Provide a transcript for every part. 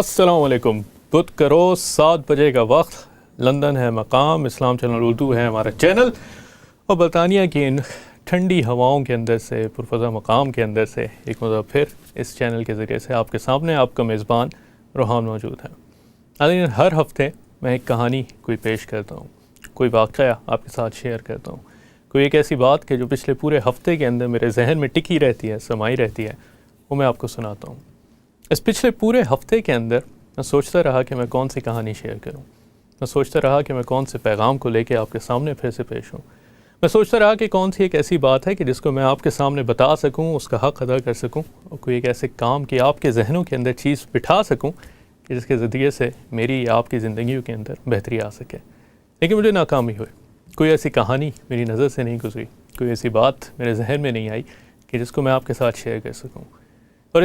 السلام علیکم. بدھ کا روز 7 بجے کا وقت، لندن ہے مقام، اسلام چینل اردو ہے ہمارا چینل، اور برطانیہ کی ان ٹھنڈی ہواؤں کے اندر سے، پرفضا مقام کے اندر سے ایک مرتبہ پھر اس چینل کے ذریعے سے آپ کے سامنے آپ کا میزبان روحان موجود ہے. لیکن ہر ہفتے میں ایک کہانی کوئی پیش کرتا ہوں، کوئی واقعہ آپ کے ساتھ شیئر کرتا ہوں، کوئی ایک ایسی بات کہ جو پچھلے پورے ہفتے کے اندر میرے ذہن میں ٹکی رہتی ہے، سمائی رہتی ہے، وہ میں آپ کو سناتا ہوں. اس پچھلے پورے ہفتے کے اندر میں سوچتا رہا کہ میں کون سی کہانی شیئر کروں. میں سوچتا رہا کہ میں کون سے پیغام کو لے کے آپ کے سامنے پھر سے پیش ہوں. میں سوچتا رہا کہ کون سی ایک ایسی بات ہے کہ جس کو میں آپ کے سامنے بتا سکوں، اس کا حق ادا کر سکوں، اور کوئی ایک ایسے کام کی آپ کے ذہنوں کے اندر چیز بٹھا سکوں کہ جس کے ذریعے سے میری یا آپ کی زندگیوں کے اندر بہتری آ سکے. لیکن مجھے ناکامی ہوئی. کوئی ایسی کہانی میری نظر سے نہیں گزری، کوئی ایسی بات میرے ذہن میں نہیں آئی کہ جس کو میں آپ کے ساتھ شیئر کر سکوں. اور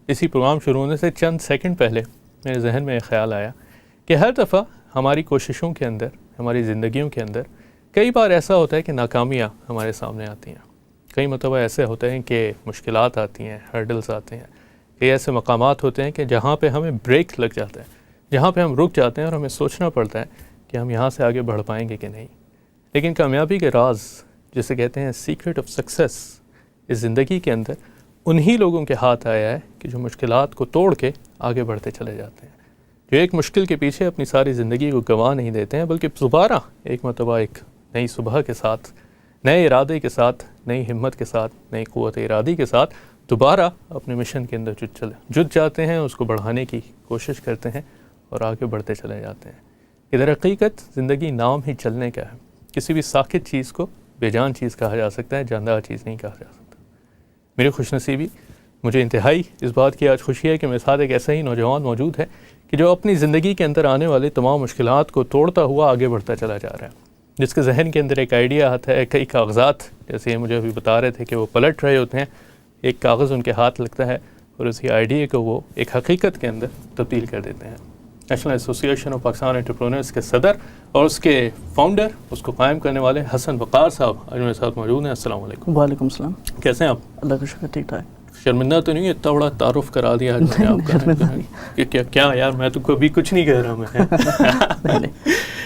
اسی پروگرام شروع ہونے سے چند سیکنڈ پہلے میرے ذہن میں ایک خیال آیا کہ ہر دفعہ ہماری کوششوں کے اندر، ہماری زندگیوں کے اندر کئی بار ایسا ہوتا ہے کہ ناکامیاں ہمارے سامنے آتی ہیں. کئی مرتبہ ایسے ہوتے ہیں کہ مشکلات آتی ہیں، ہرڈلز آتے ہیں. کئی ایسے مقامات ہوتے ہیں کہ جہاں پہ ہمیں بریک لگ جاتا ہے، جہاں پہ ہم رک جاتے ہیں اور ہمیں سوچنا پڑتا ہے کہ ہم یہاں سے آگے بڑھ پائیں گے کہ نہیں. لیکن کامیابی کے راز، جسے کہتے ہیں سیکرٹ آف سکسیس، اس زندگی کے اندر انہی لوگوں کے ہاتھ آیا ہے کہ جو مشکلات کو توڑ کے آگے بڑھتے چلے جاتے ہیں، جو ایک مشکل کے پیچھے اپنی ساری زندگی کو گنوا نہیں دیتے ہیں، بلکہ دوبارہ ایک مرتبہ ایک نئی صبح کے ساتھ، نئے ارادے کے ساتھ، نئی ہمت کے ساتھ، نئی قوت ارادی کے ساتھ دوبارہ اپنے مشن کے اندر جت جاتے ہیں، اس کو بڑھانے کی کوشش کرتے ہیں اور آگے بڑھتے چلے جاتے ہیں. ادھر حقیقت زندگی نام ہی چلنے کا ہے. کسی بھی ساکت چیز کو بے جان چیز کہا جا سکتا ہے، جاندار چیز نہیں کہا جا سکتا. میری خوش نصیبی، مجھے انتہائی اس بات کی آج خوشی ہے کہ میرے ساتھ ایک ایسا ہی نوجوان موجود ہے کہ جو اپنی زندگی کے اندر آنے والے تمام مشکلات کو توڑتا ہوا آگے بڑھتا چلا جا رہا ہے، جس کے ذہن کے اندر ایک آئیڈیا آتا ہے. کئی کاغذات، جیسے مجھے ابھی بتا رہے تھے کہ وہ پلٹ رہے ہوتے ہیں، ایک کاغذ ان کے ہاتھ لگتا ہے اور اسی آئیڈیا کو وہ ایک حقیقت کے اندر تبدیل کر دیتے ہیں. نیشنل ایسوسی ایشن آف پاکستان انٹرپرینورز کے صدر اور اس کے فاؤنڈر، اس کو قائم کرنے والے حسن وقار صاحب آج میرے ساتھ موجود ہیں. السلام علیکم. وعلیکم السلام. کیسے ہیں آپ؟ اللہ کا شکر، ٹھیک ٹھاک. شرمندہ تو نہیں اتنا بڑا تعارف کرا دیا آج میں نے آپ کا؟ کیا یار، میں تو کبھی کچھ نہیں کہہ رہا میں.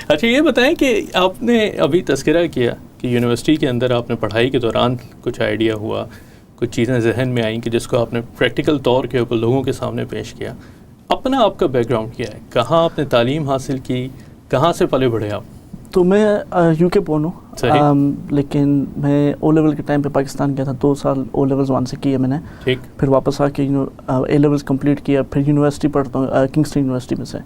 اچھا یہ بتائیں کہ آپ نے ابھی تذکرہ کیا کہ یونیورسٹی کے اندر آپ نے پڑھائی کے دوران کچھ آئیڈیا ہوا، کچھ چیزیں ذہن میں آئیں کہ جس کو آپ نے پریکٹیکل طور کے اوپر لوگوں کے سامنے پیش کیا. اپنا آپ کا بیک گراؤنڈ کیا ہے؟ کہاں آپ نے تعلیم حاصل کی؟ کہاں سے پلے بڑھے آپ؟ تو میں یو کے بورن ہوں، لیکن میں او لیول کے ٹائم پہ پاکستان گیا تھا. 2 سال او لیولز وہاں سے کیے میں نے. ٹھیک. پھر واپس آ کے اے لیولز کمپلیٹ کیا. پھر یونیورسٹی پڑھتا ہوں، کنگسٹن یونیورسٹی میں سے.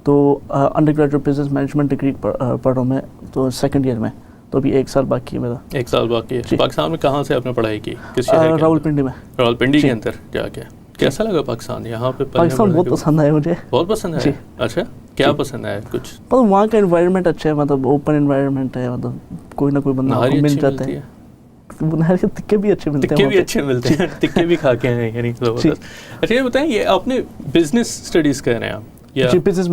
تو under graduate business management degree پڑھ رہا ہوں میں، تو سیکنڈ ایئر میں. تو ابھی 1 سال باقی ہے میرا. 1 سال باقی ہے. پاکستان میں کہاں سے آپ نے پڑھائی کی؟ کس شہر کے؟ راولپنڈی میں. راولپنڈی کے اندر جا کے کیسا لگا پاکستان؟ یہاں پہ پاکستان بہت پسند آیا مجھے. بہت پسند ہے. اچھا کیا پسند ہے؟ کچھ مطلب وہاں کا انوائرمنٹ اچھا ہے، مطلب اوپن انوائرمنٹ ہے، مطلب کوئی نہ کوئی بندہ آپ کو مل جاتا ہے. تکے بھی اچھے ملتے ہیں. تکے بھی اچھے ملتے ہیں. تکے بھی کھا کے ہیں یعنی. اچھا یہ بتائیں، یہ آپ نے بزنس اسٹڈیز کر رہے ہیں آپ یا بزنس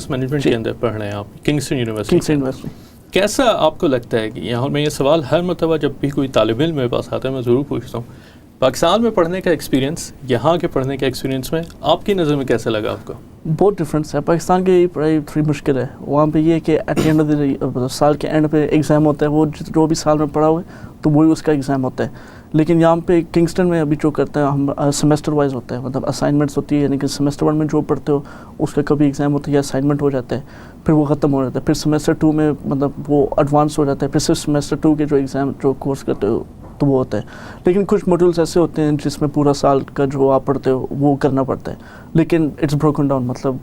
مینجمنٹ کے اندر پڑھ رہے ہیں آپ کنگسٹن یونیورسٹی؟ کیسا آپ کو لگتا ہے کہ یہاں میں یہ سوال ہر مرتبہ جب بھی کوئی طالب علم میرے پاس آتا ہے میں ضرور پوچھتا ہوں، پاکستان میں پڑھنے کا ایکسپیرینس، یہاں کے پڑھنے کا ایکسپیرینس میں آپ کی نظر میں کیسا لگا آپ کو؟ بہت ڈفرینس ہے. پاکستان کی پڑھائی تھوڑی مشکل ہے. وہاں پہ یہ ہے کہ at the end of the سال کے اینڈ پہ ایگزام ہوتا ہے، وہ جو بھی سال میں پڑھا ہوا ہے تو وہی اس کا ایگزام ہوتا ہے. لیکن یہاں پہ کنگسٹن میں ابھی جو کرتے ہیں ہم سیمسٹر وائز ہوتا ہے، مطلب اسائنمنٹس ہوتی ہے، یعنی کہ سیمسٹر 1 میں جو پڑھتے ہو اس کا کبھی ایگزام ہوتا ہے یا اسائنمنٹ ہو جاتا ہے، پھر وہ ختم ہو جاتا ہے. پھر سیمسٹر 2 میں مطلب وہ ایڈوانس ہو جاتا ہے، پھر صرف سیمسٹر 2 کے جو ایگزام جو کورس کرتے ہو تو وہ ہوتا ہے. لیکن کچھ موڈیولس ایسے ہوتے ہیں جس میں پورا سال کا جو آپ پڑھتے ہو وہ کرنا پڑتا ہے. لیکن اٹس بروکن ڈاؤن، مطلب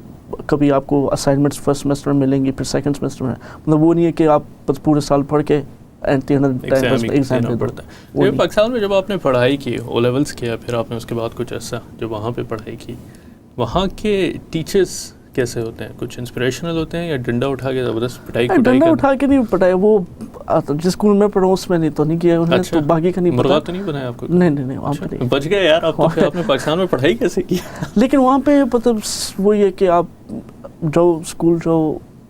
کبھی آپ کو اسائنمنٹس فرسٹ سیمسٹر میں ملیں گی، پھر سیکنڈ سیمسٹر میں، مطلب وہ نہیں ہے کہ آپ بس پورے سال پڑھ کے ایگزام دینا پڑتا ہے. پاکستان میں جب آپ نے پڑھائی کی، او لیولس کیا، پھر آپ نے اس کے بعد کچھ عرصہ جو وہاں پہ پڑھائی کی، وہاں کے ٹیچرس کیسے ہوتے ہیں؟ کچھ انسپریشنل ہوتے ہیں یا ڈنڈا اٹھا کے زبردست پٹائی؟ ڈنڈا اٹھا کے نہیں پٹایا، وہ جس اسکول میں پڑھا اس میں نہیں تو نہیں کیا انہوں نے. تو باقی کا نہیں پتا. مرغا تو نہیں بنایا آپ کو؟ نہیں وہاں پہ نہیں. بچ گئے یار آپ تو. آپ نے پاکستان میں پڑھائی کیسے کی؟ لیکن وہاں پہ مطلب وہ یہ کہ آپ جو اسکول جو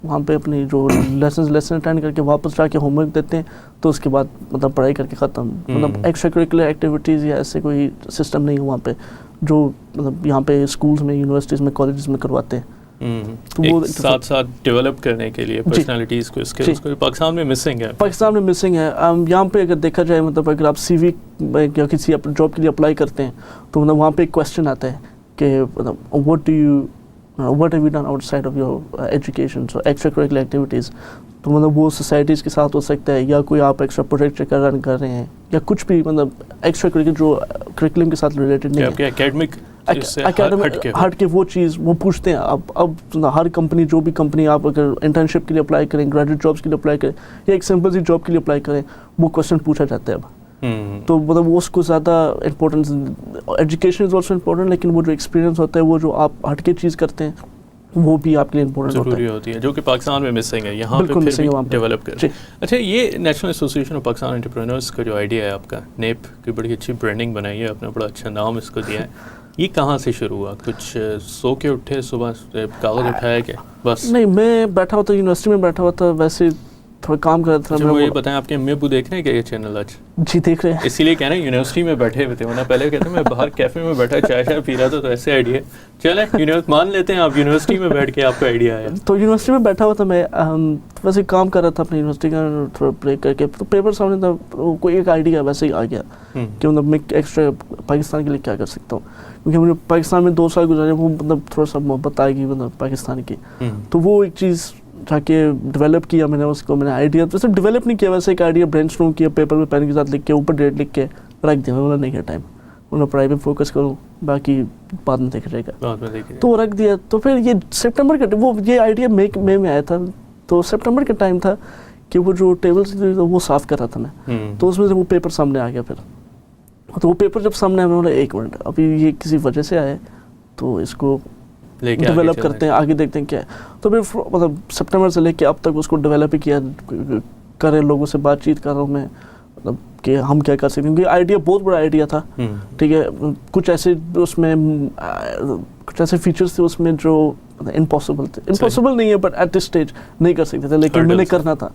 وہاں پہ اپنی جو لیسن اٹینڈ کر کے واپس جا کے ہوم ورک دیتے ہیں تو اس کے بعد مطلب پڑھائی کر کے ختم. مطلب ایکسٹرا کریکولر ایکٹیویٹیز یا ایسے کوئی سسٹم نہیں ہے وہاں پہ. جو مطلب یہاں پہ اسکولس میں یونیورسٹیز میں کالجز میں کرواتے ہیں. تو وہ ساتھ ساتھ ڈیولپ کرنے کے لیے پرسنالٹیز کو اسکلس کو پاکستان میں مسنگ ہے. پاکستان میں مسنگ ہے. یہاں پہ اگر دیکھا جائے مطلب اگر آپ سی وی یا کسی جاب کے لیے اپلائی کرتے ہیں تو مطلب وہاں پہ ایک کویشچن آتا ہے کہ مطلب what have you done outside of your education, so extra curricular activities. تو مطلب وہ سوسائٹیز کے ساتھ ہو سکتا ہے یا کوئی آپ ایکسٹرا پروجیکٹ رن کر رہے ہیں یا کچھ بھی مطلب ایکسٹرا کریکولر جو کریکولم کے ساتھ ریلیٹڈ نہیں ہے, اکیڈمک ہٹ کے وہ چیز وہ پوچھتے ہیں. اب ہر کمپنی جو بھی کمپنی آپ اگر انٹرنشپ کے لیے اپلائی کریں, گریجویٹ جابس کے لیے اپلائی کریں یا ایک سمپل سی جاب کے لیے اپلائی کریں, وہ کویشچن پوچھا جاتا ہے اب. تو مطلب وہ اس کو زیادہ importance, education is also important, لیکن وہ جو ایکسپیرینس ہوتا ہے وہ جو آپ ہٹ کے چیز کرتے ہیں وہ بھی آپ کے لیے امپورٹنٹ ضروری ہوتی ہے, جو کہ پاکستان میں مسنگ ہے. یہاں پہ پھر بھی ڈیولپ کریں. اچھا, یہ national association of Pakistan entrepreneurs کا جو آئیڈیا ہے آپ کا, نیپ کی بڑی اچھی برانڈنگ بنائی ہے, آپ نے بڑا اچھا نام اس کو دیا ہے. یہ کہاں سے شروع ہوا؟ کچھ سو کے اٹھے صبح کاغذ اٹھایا کہ بس؟ نہیں, میں بیٹھا ہوا تھا یونیورسٹی میں, بیٹھا ہوا تھا ویسے تھوڑا کام کر رہا تھا. وہ یہ بتائیں آپ کے امی ابو دیکھ رہے ہیں کہ یہ چینل آج؟ جی دیکھ رہے ہیں. اسی لیے کہہ رہے ہیں یونیورسٹی میں بیٹھے ہوئے تھے, ورنہ پہلے کہتے ہیں میں باہر کیفے میں بیٹھا چائے شائے پی رہا تھا, تو ایسے آئیڈیا چلیں مان لیتے ہیں آپ یونیورسٹی میں بیٹھ کے آپ کا آئیڈیا آیا. تو یونیورسٹی میں بیٹھا ہوا تھا میں, ویسے کام کر رہا تھا اپنی یونیورسٹی کا, تھوڑا بریک کر کے تو پیپر سامنے تھا, کوئی ایک آئیڈیا ویسے ہی آ گیا کہ مطلب میں ایکسٹرا پاکستان کے لیے کیا کر سکتا ہوں, کیونکہ مجھے پاکستان میں 2 سال گزارے, وہ مطلب تھوڑا سا محبت آئے گی مطلب پاکستان کی. تو وہ ایک چیز جا کے ڈیولپ کیا میں نے, اس کو میں نے آئیڈیا ویسے ڈیولپ نہیں کیا, ویسے ایک آئیڈیا برین اسٹارم کیا, پیپر میں پین کے ساتھ لکھ کے اوپر ڈیٹ لکھ کے رکھ دیا. میں نہیں کیا ٹائم, انہیں پڑھائی پہ فوکس کروں, باقی بعد میں دیکھا جائے گا, تو وہ رکھ دیا. تو پھر یہ سپٹمبر کا وہ یہ آئیڈیا مئی میں آیا تھا, تو سپٹمبر کا ٹائم تھا کہ وہ جو ٹیبلس وہ صاف کر رہا تھا میں, تو اس میں سے وہ پیپر سامنے آ گیا. پھر تو وہ پیپر جب سامنے آیا, میں بولا ایک منٹ, ابھی یہ کسی وجہ سے آیا ہے تو اس کو ڈیولپ کرتے ہیں, آگے دیکھتے ہیں کیا ہے. تو پھر مطلب سپٹمبر سے لے کے اب تک اس کو ڈیولپ ہی کیا, کرے لوگوں سے بات چیت کر رہا ہوں میں, مطلب کہ ہم کیا کر سکتے ہیں, کیونکہ آئیڈیا بہت بڑا آئیڈیا تھا. ٹھیک ہے, کچھ ایسے اس میں کچھ ایسے فیچرس تھے اس میں جو امپاسبل تھے, امپاسبل نہیں ہے بٹ ایٹ دس اسٹیج نہیں کر سکتے تھے, لیکن میں نے کرنا تھا.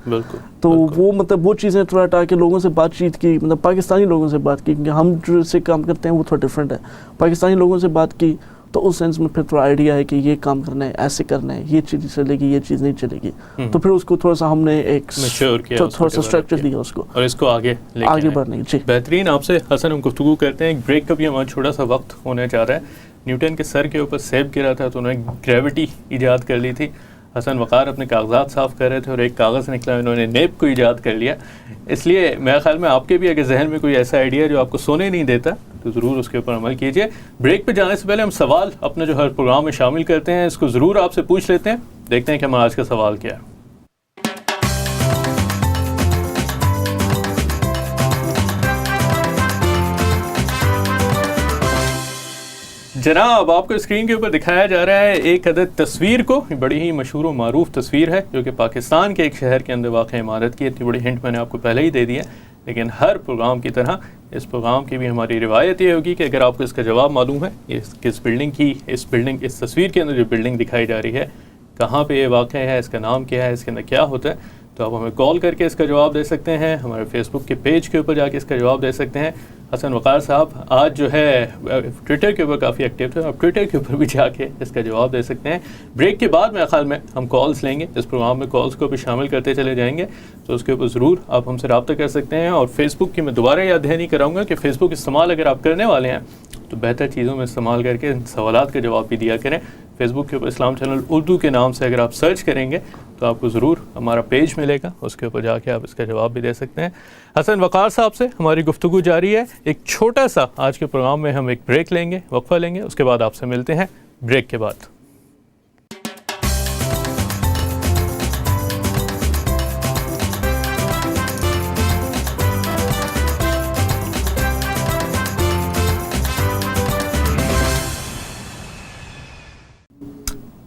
تو وہ مطلب وہ چیزیں تھوڑا ہٹا کے لوگوں سے بات چیت کی, مطلب پاکستانی لوگوں سے بات کی, کیونکہ ہم جو سے کام کرتے ہیں وہ تھوڑا ڈفرینٹ ہے. پاکستانی لوگوں سے بات کی تو اس سینس میں پھر تھوڑا آئیڈیا ہے کہ یہ کام کرنا ہے, ایسے کرنا ہے, یہ چیز چلے گی, یہ چیز نہیں چلے گی. تو پھر اس کو تھوڑا سا ہم نے ایک تھوڑا سا اسٹرکچر دیا اس کو, اور اس کو آگے بڑھنے. جی بہترین. آپ سے حسن ہم گفتگو کرتے ہیں, ایک بریک کا بھی ہمارا چھوٹا سا وقت ہونے جا رہا ہے. نیوٹن کے سر کے اوپر سیب گرا تھا تو انہوں نے گریوٹی ایجاد کر لی تھی. حسن وقار اپنے کاغذات صاف کر رہے تھے اور ایک کاغذ نکلا, انہوں نے نیب کو ایجاد کر لیا. اس لیے میرے خیال میں آپ کے بھی اگر ذہن میں کوئی ایسا آئیڈیا جو آپ کو سونے نہیں دیتا تو ضرور اس کے اوپر عمل کیجیے. بریک پہ جانے سے پہلے ہم سوال اپنا جو ہر پروگرام میں شامل کرتے ہیں, اس کو ضرور آپ سے پوچھ لیتے ہیں. دیکھتے ہیں کہ ہمارا آج کا سوال کیا ہے. جناب, آپ کو اسکرین کے اوپر دکھایا جا رہا ہے ایک عدد تصویر کو, بڑی ہی مشہور و معروف تصویر ہے جو کہ پاکستان کے ایک شہر کے اندر واقع عمارت کی. اتنی بڑی ہنٹ میں نے آپ کو پہلے ہی دے دی ہے, لیکن ہر پروگرام کی طرح اس پروگرام کی بھی ہماری روایت یہ ہوگی کہ اگر آپ کو اس کا جواب معلوم ہے اس بلڈنگ کی, اس تصویر کے اندر جو بلڈنگ دکھائی جا رہی ہے کہاں پہ یہ واقع ہے, اس کا نام کیا ہے, اس کے اندر کیا ہوتا ہے, تو آپ ہمیں کال کر کے اس کا جواب دے سکتے ہیں. ہمارے فیس بک کے پیج کے اوپر جا کے اس کا جواب دے سکتے ہیں. حسن وقار صاحب آج جو ہے ٹویٹر کے اوپر کافی ایکٹیو تھے, آپ ٹویٹر کے اوپر بھی جا کے اس کا جواب دے سکتے ہیں. بریک کے بعد میرے خیال میں ہم کالز لیں گے, اس پروگرام میں کالز کو بھی شامل کرتے چلے جائیں گے, تو اس کے اوپر ضرور آپ ہم سے رابطہ کر سکتے ہیں. اور فیس بک کی میں دوبارہ یاد دہانی کراؤں گا کہ فیس بک استعمال اگر آپ کرنے والے ہیں تو بہتر چیزوں میں استعمال کر کے سوالات کا جواب بھی دیا کریں. فیس بک کے اوپر اسلام چینل اردو کے نام سے اگر آپ سرچ کریں گے تو آپ کو ضرور ہمارا پیج ملے گا, اس کے اوپر جا کے آپ اس کا جواب بھی دے سکتے ہیں. حسن وقار صاحب سے ہماری گفتگو جاری ہے. ایک چھوٹا سا آج کے پروگرام میں ہم ایک بریک لیں گے, وقفہ لیں گے, اس کے بعد آپ سے ملتے ہیں بریک کے بعد.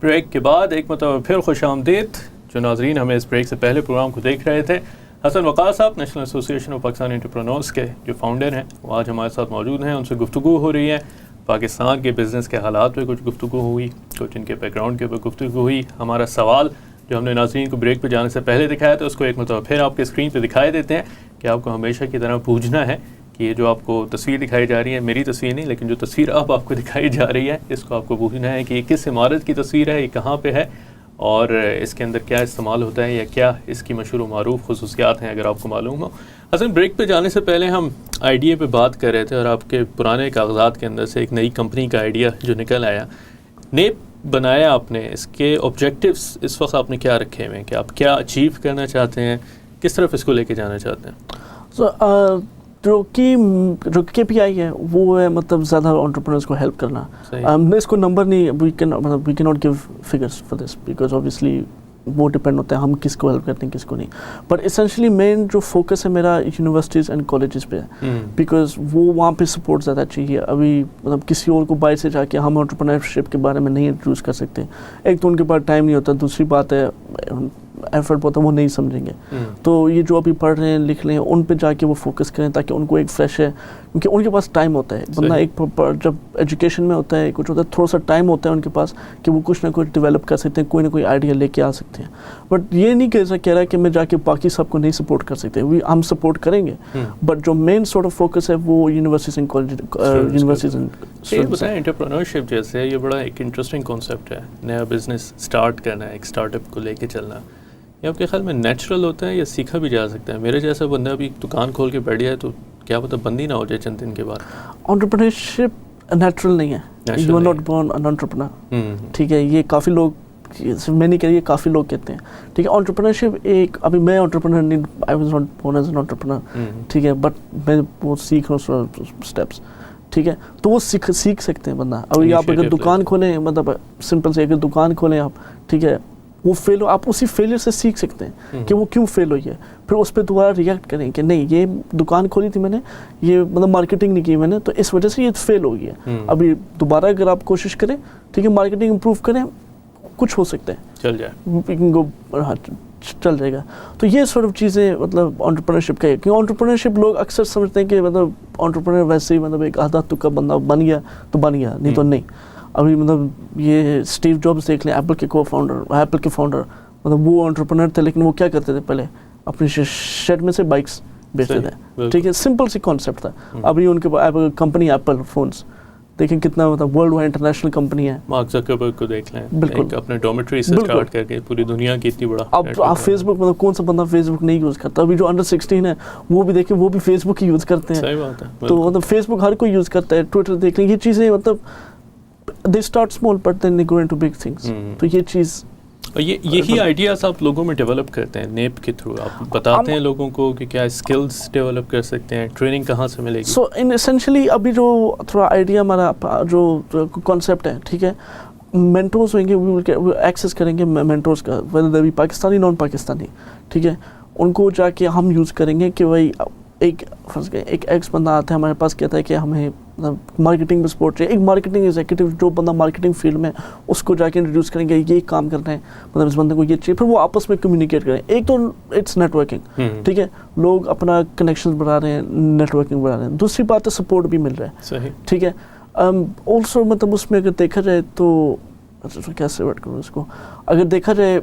بریک کے بعد ایک مرتبہ پھر خوش آمدید جو ناظرین ہمیں اس بریک سے پہلے پروگرام کو دیکھ رہے تھے. حسن وقار صاحب national association of Pakistan entrepreneurs کے جو فاؤنڈر ہیں وہ آج ہمارے ساتھ موجود ہیں. ان سے گفتگو ہو رہی ہے, پاکستان کے بزنس کے حالات پہ کچھ گفتگو ہوئی, کچھ ان کے بیک گراؤنڈ کے اوپر گفتگو ہوئی. ہمارا سوال جو ہم نے ناظرین کو بریک پہ جانے سے پہلے دکھایا تھا اس کو ایک مرتبہ پھر آپ کے اسکرین پہ دکھائے دیتے ہیں کہ آپ کو ہمیشہ کی طرح پوچھنا ہے کہ یہ جو آپ کو تصویر دکھائی جا رہی ہے میری تصویر نہیں، لیکن جو تصویر اب آپ کو دکھائی جا رہی ہے اس کو آپ کو پوچھنا ہے کہ یہ کس عمارت کی تصویر ہے، یہ کہاں پہ ہے، اور اس کے اندر کیا استعمال ہوتا ہے یا کیا اس کی مشہور و معروف خصوصیات ہیں اگر آپ کو معلوم ہو. حسن، بریک پہ جانے سے پہلے ہم آئیڈیا پہ بات کر رہے تھے اور آپ کے پرانے کاغذات کے اندر سے ایک نئی کمپنی کا آئیڈیا جو نکل آیا، نیپ بنایا آپ نے. اس کے آبجیکٹیوز اس وقت آپ نے کیا رکھے ہوئے ہیں کہ آپ کیا اچیو کرنا چاہتے ہیں، کس طرف اس کو لے کے جانا چاہتے ہیں؟ جو کے پی آئی ہے وہ ہے مطلب زیادہ انٹرپرینرز کو ہیلپ کرنا. میں اس کو نمبر نہیں، we can not give figures for this because obviously وہ ڈپینڈ ہوتا ہے ہم کس کو ہیلپ کرتے ہیں کس کو نہیں. بٹ اسینشلی مین جو فوکس ہے میرا یونیورسٹیز اینڈ کالجز پہ ہے، بیکاز وہ وہاں پہ سپورٹ زیادہ چاہیے. ابھی مطلب کسی اور کو باہر سے جا کے ہم انٹرپرینرشپ کے بارے میں نہیں انٹروڈیوس کر سکتے. ایک تو ان کے پاس ٹائم نہیں ہوتا، دوسری بات ہے ایفرٹ ہوتا ہے وہ نہیں سمجھیں گے. تو یہ جو ابھی پڑھ رہے ہیں لکھ رہے ہیں ان پہ جا کے وہ فوکس کریں تاکہ ان کو ایک فریش ہے، کیونکہ ان کے پاس ٹائم ہوتا ہے. بندہ ایک جب ایجوکیشن میں ہوتا ہے کچھ ہوتا ہے تھوڑا سا ٹائم ہوتا ہے ان کے پاس کہ وہ کچھ نہ کچھ ڈیولپ کر سکتے ہیں، کوئی نہ کوئی آئیڈیا لے کے آ سکتے ہیں. بٹ یہ نہیں کہہ رہا کہ میں جا کے باقی سب کو نہیں سپورٹ کر سکتے، ہم سپورٹ کریں گے. بٹ جو مین سارٹ آف فوکس ہے وہ یونیورسٹیز اینڈ کالج یونیورسٹیز. یہ بتائیں انٹرپرینورشپ جیسے یہ بڑا ایک انٹرسٹنگ کانسیپٹ ہے، نیا بزنس اسٹارٹ کرنا ہے، ایک اسٹارٹ اپ کو لے کے چلنا. یہ آپ کے خیال میں نیچرل ہوتا ہے یا سیکھا بھی جا سکتا ہے؟ میرے جیسا بندہ ابھی دکان کھول کے بیٹھ جائے تو کیا پتہ بند ہی نہ ہو جائے چند دن کے بعد. انٹرپرینرشپ نیچرل نہیں ہے، you are not born an entrepreneur. ٹھیک ہے، یہ کافی لوگ، میں نہیں کہہ رہی، یہ کافی لوگ کہتے ہیں. ٹھیک ہے، انٹرپرینرشپ ایک، ابھی میں انٹرپرینر نہیں، I was not born as an entrepreneur. ٹھیک ہے، بٹ میں وہ سیکھ رہا ہوں اسٹیپس. ٹھیک ہے، تو وہ سیکھ سکتے ہیں بندہ. ابھی آپ اگر دکان کھولیں، مطلب سمپل سے اگر دکان کھولیں آپ، ٹھیک ہے، وہ فیل ہو، آپ اسی فیلئر سے سیکھ سکتے ہیں کہ وہ کیوں فیل ہوئی ہے، پھر اس پہ دوبارہ ریئیکٹ کریں کہ نہیں یہ دکان کھولی تھی میں نے، یہ مطلب مارکیٹنگ نہیں کی میں نے، تو اس وجہ سے یہ فیل ہو گئی ہے. ابھی دوبارہ اگر آپ کوشش کریں، ٹھیک ہے، مارکیٹنگ امپروو کریں، کچھ ہو سکتا ہے، چل جائے گا. تو یہ سارٹ آف چیزیں مطلب انٹرپرینرشپ کا ہے. کیوں انٹرپرینرشپ لوگ اکثر سمجھتے ہیں کہ مطلب انٹرپرینر ویسے ہی مطلب ایک آدھا تکا بندہ بن گیا تو بن گیا، نہیں تو نہیں. ابھی مطلب یہ اسٹیو جابس دیکھ لیں، ایپل کے ایپل کے فاؤنڈر، مطلب وہ انٹرپرینر تھے لیکن وہ کیا کرتے تھے، پہلے اپنی شیڈ میں سے بائکس بیچتے تھے. ٹھیک ہے، سمپل سی کانسیپٹ تھا. ابھی ان کے کمپنی ایپل فونس دیکھیں کتنا مطلب ورلڈ وائڈ انٹرنیشنل کمپنی ہے. مارک زکربرگ کو دیکھ لیں، بالکل اپنے ڈومیٹری سے اسٹارٹ کر کے پوری دنیا کی اتنی بڑا. اب فیس بک، مطلب کون سا بندہ فیس بک نہیں یوز کرتا؟ ابھی جو انڈر 16 ہے وہ بھی دیکھیں، وہ بھی فیس بک ہی یوز کرتے ہیں. صحیح بات ہے. تو مطلب فیس بک ہر کوئی یوز کرتا ہے. ٹویٹر دیکھ لیں، یہ چیزیں مطلب they start small but then they grow into big things. تو یہ چیز، اور یہی آئیڈیاز آپ لوگوں میں ڈیولپ کرتے ہیں نیپ کے تھرو. آپ بتاتے ہیں لوگوں کو کہ کیا اسکلز ڈیولپ کر سکتے ہیں، ٹریننگ کہاں سے ملے گی. سو ان اسینشلی ابھی جو تھوڑا آئیڈیا ہمارا جو کانسیپٹ ہے، ٹھیک ہے، مینٹورس ہوئیں گے، ایکسیس کریں گے مینٹورس کا، whether they be Pakistani naan Pakistani. ٹھیک ہے، ان کو جا کے ہم یوز کریں گے کہ بھائی ایک فرض کریں ایک ایکس بندہ آتا ہے ہمارے پاس، کہتا ہے کہ ہمیں مارکیٹنگ میں سپورٹ چاہیے. ایک مارکیٹنگ ایگزیکٹو جو بندہ مارکیٹنگ فیلڈ میں، اس کو جا کے انٹروڈیوس کریں گے، یہ کام کرنا ہے، مطلب اس بندے کو یہ چاہیے، پھر وہ آپس میں کمیونیکیٹ کریں. ایک تو اٹس نیٹ ورکنگ، ٹھیک ہے، لوگ اپنا کنیکشن بڑھا رہے ہیں، نیٹ ورکنگ بڑھا رہے ہیں. دوسری بات ہے سپورٹ بھی مل رہا ہے. صحیح، ٹھیک ہے. آلسو مطلب اس میں اگر دیکھا جائے تو کیسے ورڈ کروں اس کو، اگر دیکھا جائے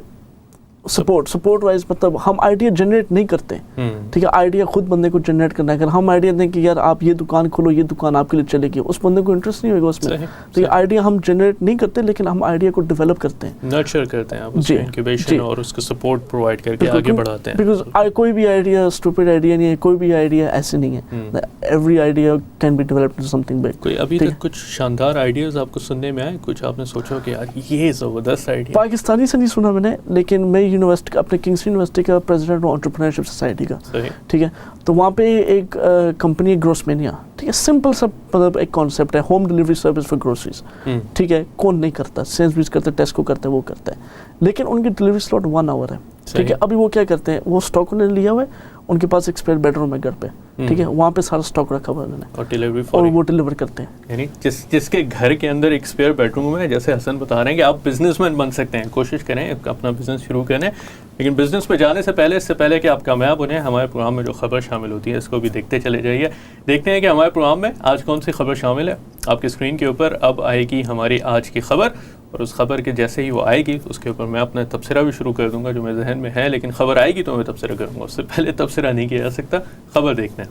سپورٹ وائز مطلب ہم آئیڈیا جنریٹ نہیں کرتے. ٹھیک ہے، آئیڈیا خود بندے کو جنریٹ کرنا ہے. اگر ہم آئیڈیا دیں کہ یار آپ یہ دکان کھولو، یہ دکان آپ کے لیے چلے گی، اس بندے کو انٹرسٹ نہیں ہوگا اس میں. تو یہ آئیڈیا ہم جنریٹ نہیں کرتے، لیکن ہم آئیڈیا کو ڈیولپ کرتے ہیں، نرچر کرتے ہیں، اس کو انکیوبیشن اور اس کو سپورٹ پرووائڈ کر کے آگے بڑھاتے ہیں. بیکاز کوئی بھی آئیڈیا اسٹوپڈ آئیڈیا نہیں ہے، کوئی بھی آئیڈیا ایسے نہیں ہے. Every idea can be developed into something big. کوئی ابھی تک کچھ شاندار آئیڈیاز آپ کو سننے میں آئے، کچھ آپ نے سوچا کہ یار یہ زبردست آئیڈیا؟ پاکستانی سے نہیں سنا میں نے، لیکن میں یونیورسٹی اپنے کنگسٹن یونیورسٹی کا پریزیڈنٹ ہوں انٹرپرینرشپ سوسائٹی کا. ٹھیک ہے، تو وہاں پہ ایک کمپنی ہے گروسمینیا. ٹھیک ہے، سمپل سا مطلب ایک کانسیپٹ ہے، home delivery service for groceries. ٹھیک ہے، کون نہیں کرتا؟ سینسبریز کرتا ہے، ٹیسکو کرتا ہے، وہ کرتا ہے، لیکن ان کی ڈلیوری سلاٹ 1 hour ہے. ٹھیک ہے، ابھی وہ کیا کرتے ہیں، وہ اسٹاک انہوں نے لیا ہوا ہے، ان کے پاس ایک اسپیئر بیڈ روم ہے گھر پہ. ٹھیک ہے، وہاں پہ سارا اسٹاک رکھا ہوا ہے انہوں نے، اور وہ ڈلیور کرتے ہیں. یعنی جس کے گھر کے اندر ایک اسپیئر بیڈ روم ہے، جیسے حسن بتا رہے ہیں کہ آپ بزنس مین بن سکتے ہیں، کوشش کریں اپنا بزنس شروع کریں، لیکن بزنس پہ جانے سے پہلے، اس سے پہلے کہ آپ کامیاب بنیں، ہمارے پروگرام میں جو خبر شامل ہوتی ہے اس کو بھی دیکھتے چلے جائیے. دیکھتے ہیں کہ ہمارے پروگرام میں آج کون سی خبر شامل ہے. آپ کی اسکرین کے اوپر اب آئے گی ہماری آج کی خبر، اور اس خبر کے جیسے ہی وہ آئے گی اس کے اوپر میں اپنا تبصرہ بھی شروع کر دوں گا جو میرے ذہن میں ہے، لیکن خبر آئے گی تو میں تبصرہ کروں گا، اس سے پہلے تبصرہ نہیں کیا جا سکتا. خبر دیکھتے ہیں.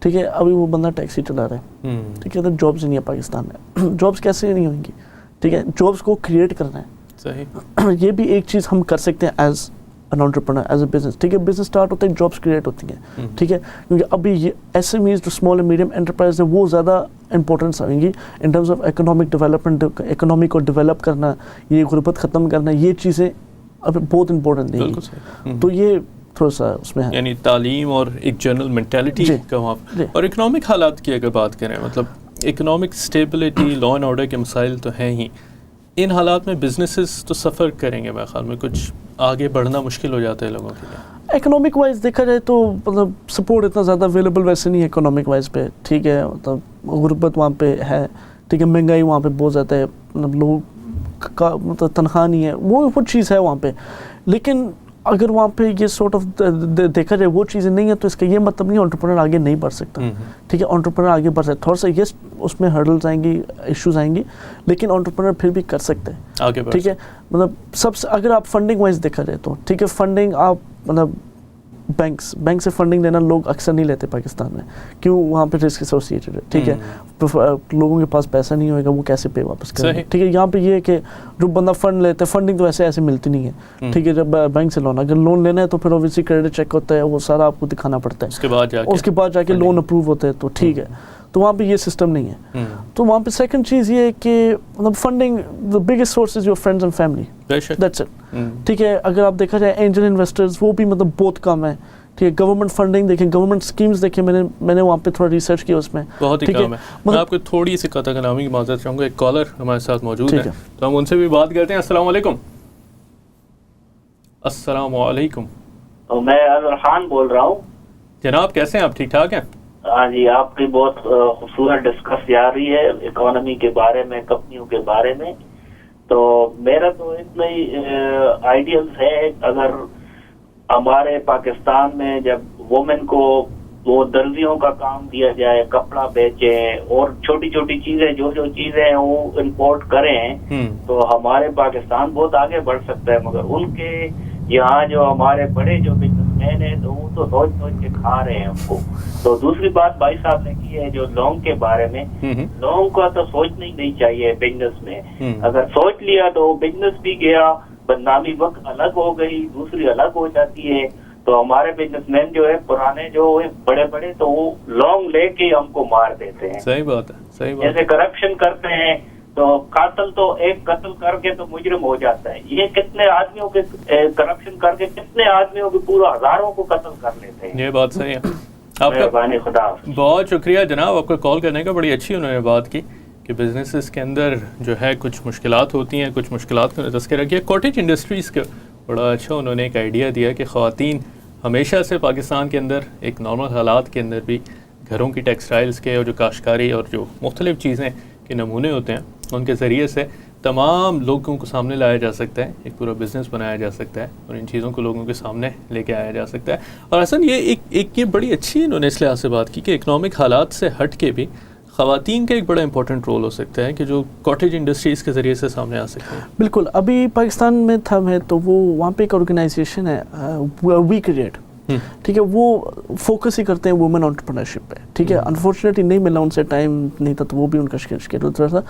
ٹھیک ہے, ابھی وہ بندہ ٹیکسی چلا رہا ہے, ٹھیک ہے, تو جابس نہیں ہے پاکستان میں. جابس کیسے نہیں ہوئیں گی, ٹھیک ہے, جابس کو کریٹ کرنا ہے. صحیح, یہ بھی ایک چیز ہم کر سکتے ہیں as an انٹرپرنر, as a business. ٹھیک ہے, بزنس اسٹارٹ ہوتا ہے, جابس کریٹ ہوتی ہیں. ٹھیک ہے, کیونکہ ابھی یہ ایس ایم ایز جو اسمال اینڈ میڈیم انٹرپرائز ہے وہ زیادہ امپورٹنس آئیں گی in terms of economic development. Economy کو ڈیولپ کرنا, یہ غربت ختم کرنا, یہ چیزیں اب بہت امپورٹنٹ ہیں. تو یہ تھوڑا سا اس میں ہے, یعنی تعلیم اور ایک جنرل مینٹیلٹی کا وہاں. اور اکنامک حالات کی اگر بات کریں, مطلب economic stability, law and order کے مسائل تو ہیں ہی. ان حالات میں بزنسز تو سفر کریں گے میرے خیال میں, کچھ آگے بڑھنا مشکل ہو جاتا ہے لوگوں کے لیے. اکنامک وائز دیکھا جائے تو مطلب سپورٹ اتنا زیادہ اویلیبل ویسے نہیں ہے اکنامک وائز پہ. ٹھیک ہے, مطلب غربت وہاں پہ ہے. ٹھیک ہے, مہنگائی وہاں پہ بہت زیادہ ہے, مطلب لوگ کا مطلب تنخواہ نہیں ہے, وہ چیز ہے وہاں پہ. لیکن اگر وہاں پہ یہ سارٹ آف دیکھا جائے وہ چیزیں نہیں ہیں تو اس کا یہ مطلب نہیں انٹرپرنر آگے نہیں بڑھ سکتا. ٹھیک ہے, انٹرپرنر آگے بڑھ سکتا, تھوڑا سا یس اس میں ہرڈلز آئیں گی, ایشوز آئیں گی, لیکن انٹرپرنر پھر بھی کر سکتے ہیں آگے. ٹھیک ہے, مطلب سب سے اگر آپ فنڈنگ وائز دیکھا جائے تو ٹھیک ہے, فنڈنگ آپ مطلب بینک سے فنڈنگ لینا لوگ اکثر نہیں لیتے پاکستان میں. کیوں, وہاں پہ رسک ایسوسیٹڈ ہے. ٹھیک ہے, لوگوں کے پاس پیسہ نہیں ہوئے گا, وہ کیسے پے واپس کریں گے. ٹھیک ہے, یہاں پہ یہ ہے کہ جو بندہ فنڈ لیتا ہے, فنڈنگ تو ایسے ملتی نہیں ہے. ٹھیک ہے, جب بینک سے لون, اگر لون لینا ہے تو پھر اوبیسلی کریڈٹ چیک ہوتا ہے, وہ سارا آپ کو دکھانا پڑتا ہے, اس کے بعد جا کے لون اپروو ہوتا ہے. تو ٹھیک ہے, تو وہاں پہ یہ سسٹم نہیں ہے. تو وہاں پہ سیکنڈ چیز یہ ہے کہ مطلب funding the biggest source is your friends and family. That's it. ٹھیک ہے, اگر آپ دیکھا جائے اینجل انویسٹرز وہ بھی مطلب بہت کم ہیں. ٹھیک ہے, گورنمنٹ فنڈنگ دیکھیں, گورنمنٹ اسکیمز دیکھیں, میں نے وہاں پہ تھوڑا ریسرچ کیا اس میں, بہت ہی کم ہے. میں آپ کو تھوڑی سی قطع کلامی کی معذرت چاہوں گا, ایک کالر ہمارے ساتھ موجود ہے تو ہم ان سے بھی بات کرتے ہیں. السلام علیکم. السلام علیکم. میں ارحان بول رہا ہوں. جناب کیسے ہیں آپ, ٹھیک ٹھاک ہیں؟ ہاں جی, آپ کی بہت خوبصورت ڈسکس جاری ہے اکانومی کے بارے میں, کمپنیوں کے بارے میں. تو میرا تو اتنا ہی آئیڈیلز ہے, اگر ہمارے پاکستان میں جب وومن کو وہ درزیوں کا کام دیا جائے, کپڑا بیچیں اور چھوٹی چھوٹی چیزیں جو چیزیں ہیں وہ امپورٹ کریں, تو ہمارے پاکستان بہت آگے بڑھ سکتا ہے. مگر ان کے یہاں جو ہمارے بڑے جو بزنس مین ہیں تو وہ تو سوچ کے کھا رہے ہیں ان کو. تو دوسری بات بھائی صاحب نے کی ہے جو لونگ کے بارے میں, لونگ کا تو سوچنا ہی نہیں چاہیے بزنس میں. اگر سوچ لیا تو بزنس بھی گیا, بدنامی وقت الگ ہو گئی, دوسری الگ ہو جاتی ہے. تو ہمارے بزنس مین جو ہے پرانے جو بڑے بڑے تو وہ لونگ لے کے ہم کو مار دیتے ہیں. صحیح بات ہے, صحیح بات. جیسے کرپشن کرتے ہیں تو قاتل تو ایک قتل کر کے تو مجرم ہو جاتا ہے. یہ کتنے آدمیوں کے کرپشن کر کے کتنے آدمیوں کے پورا ہزاروں کو قتل کر لیتے ہیں. یہ بات صحیح ہے. آپ کا خدا بہت شکریہ جناب, آپ کو کال کرنے کا. بڑی اچھی انہوں نے بات کی کہ بزنسز کے اندر جو ہے کچھ مشکلات ہوتی ہیں, کچھ مشکلات کا تذکرہ کیا. کاٹیج انڈسٹریز کا بڑا اچھا انہوں نے ایک آئیڈیا دیا کہ خواتین ہمیشہ سے پاکستان کے اندر ایک نارمل حالات کے اندر بھی گھروں کی ٹیکسٹائلز کے اور جو کاشتکاری اور جو مختلف چیزیں کے نمونے ہوتے ہیں ان کے ذریعے سے تمام لوگوں کو سامنے لایا جا سکتا ہے, ایک پورا بزنس بنایا جا سکتا ہے اور ان چیزوں کو لوگوں کے سامنے لے کے آیا جا سکتا ہے. اور اصل یہ ایک یہ بڑی اچھی انہوں نے اس لحاظ سے بات کی کہ اکنامک حالات سے ہٹ کے بھی خواتین کا ایک بڑا امپورٹنٹ رول ہو سکتا ہے کہ جو کاٹیج انڈسٹریز کے ذریعے سے سامنے آ سکتے ہیں. بالکل, ابھی پاکستان میں تھا میں تو وہ وہاں پہ ایک آرگنائزیشن ہے وی کریٹ. ٹھیک ہے, وہ فوکس ہی کرتے ہیں وومن انٹرپرنرشپ پہ. ٹھیک ہے, انفارچونیٹلی نہیں ملا ان سے ٹائم نہیں تھا تو وہ بھی ان کا شیڈول تھا.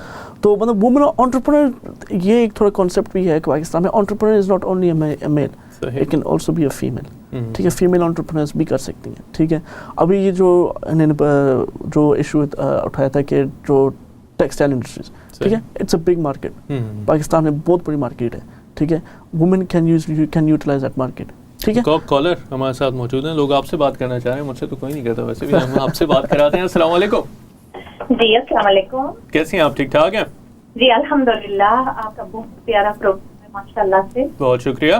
تو مطلب وومن انٹرپرنر یہ ایک تھوڑا کانسیپٹ بھی ہے کہ پاکستان میں entrepreneur is not only a male, it can also be a female. ٹھیک ہے, فیمیل انٹرپرنرز بھی کر سکتی ہیں. ٹھیک ہے, ابھی یہ جو ایشو اٹھایا تھا کہ جو ٹیکسٹائل انڈسٹریز, ٹھیک ہے, it's a big market. Pakistan میں بہت بڑی مارکیٹ ہے. ٹھیک ہے, women can utilize that market. ٹھیک ہے, کالر ہمارے ساتھ موجود ہیں, لوگ آپ سے بات کرنا چاہ رہے ہیں, مجھ سے تو کوئی نہیں کرتا, ویسے بھی ہم آپ سے بات کراتے ہیں. السلام علیکم. جی السلام علیکم. کیسی ہیں آپ, ٹھیک ٹھاک ہیں؟ جی الحمدللہ, آپ کا بہت پیارا پروگرام ہے ماشاء اللہ سے. بہت شکریہ.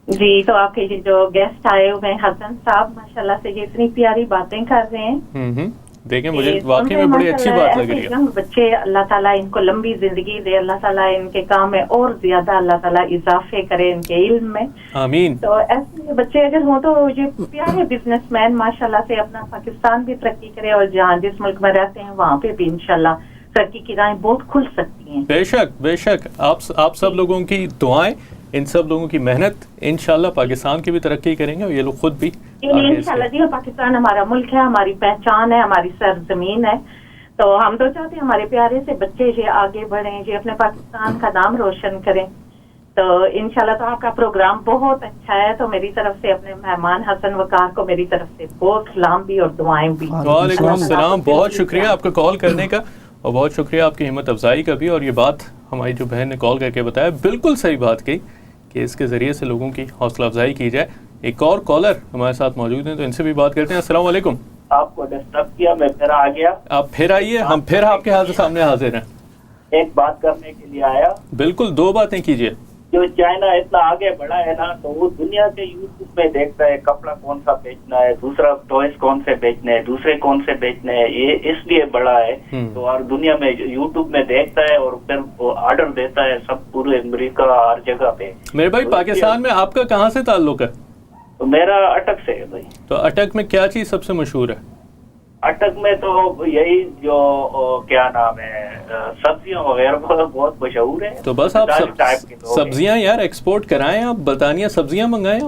جی, تو آپ کے جو گیسٹ آئے ہوئے ہیں حسن صاحب, ماشاء اللہ سے یہ اتنی پیاری باتیں کر رہے ہیں. دیکھیں مجھے واقعی میں بڑی اچھی بات لگ رہی ہے. بچے اللہ تعالیٰ ان کو لمبی زندگی دے, اللہ تعالیٰ ان کے کام میں اور زیادہ اللہ تعالیٰ اضافے کرے ان کے علم میں, آمین. تو ایسے بچے اگر ہوں تو یہ پیارے بزنس مین ماشاء اللہ سے اپنا پاکستان بھی ترقی کرے اور جہاں جس ملک میں رہتے ہیں وہاں پہ بھی انشاءاللہ ترقی کی راہیں بہت کھل سکتی ہیں. بے شک بے شک, آپ سب لوگوں کی دعائیں ان سب لوگوں کی محنت انشاءاللہ پاکستان کی بھی ترقی کریں گے اور یہ لوگ خود بھی انشاءاللہ جی. پاکستان ہمارا ملک ہے, ہماری پہچان ہے, ہماری سرزمین ہے, تو ہم تو چاہتے ہیں ہمارے پیارے سے بچے جی آگے بڑھیں جی, اپنے پاکستان کا نام روشن کریں. تو انشاءاللہ تو آپ کا پروگرام بہت اچھا ہے, تو میری طرف سے اپنے مہمان حسن وقار کو میری طرف سے بہت سلام بھی اور دعائیں بھی. وعلیکم السلام, بہت شکریہ آپ کا کال کرنے کا اور بہت شکریہ آپ کی ہمت افزائی کا بھی. اور یہ بات ہماری جو بہن نے کال کر کے بتایا بالکل صحیح بات کہی کہ اس کے ذریعے سے لوگوں کی حوصلہ افزائی کی جائے. ایک اور کالر ہمارے ساتھ موجود ہیں تو ان سے بھی بات کرتے ہیں. السلام علیکم. آپ کو ڈسٹرب کیا, میں پھر آ گیا. آپ پھر آئیے, ہم پھر آپ کے حاضر سامنے حاضر ہیں. ایک بات کرنے کے لیے آیا. بالکل, دو باتیں کیجیے. جو چائنا اتنا آگے بڑھا ہے نا, تو وہ دنیا کے یوٹیوب میں دیکھتا ہے کپڑا کون سا بیچنا ہے, دوسرا ٹوائز کون سے بیچنے ہیں, دوسرے کون سے بیچنے ہیں, یہ اس لیے بڑا ہے. تو اور دنیا میں یوٹیوب میں دیکھتا ہے اور پھر وہ آرڈر دیتا ہے سب پورے امریکہ ہر جگہ پہ. میرے بھائی پاکستان میں آپ کا کہاں سے تعلق ہے؟ تو میرا اٹک سے ہے بھائی. تو اٹک میں کیا چیز سب سے مشہور ہے؟ اٹک میں تو یہی جو کیا نام ہے سبزیاں وغیرہ بہت مشہور ہیں. تو بس آپ سبزیاں یار ایکسپورٹ کرائیں, آپ برطانیہ سبزیاں منگائیں.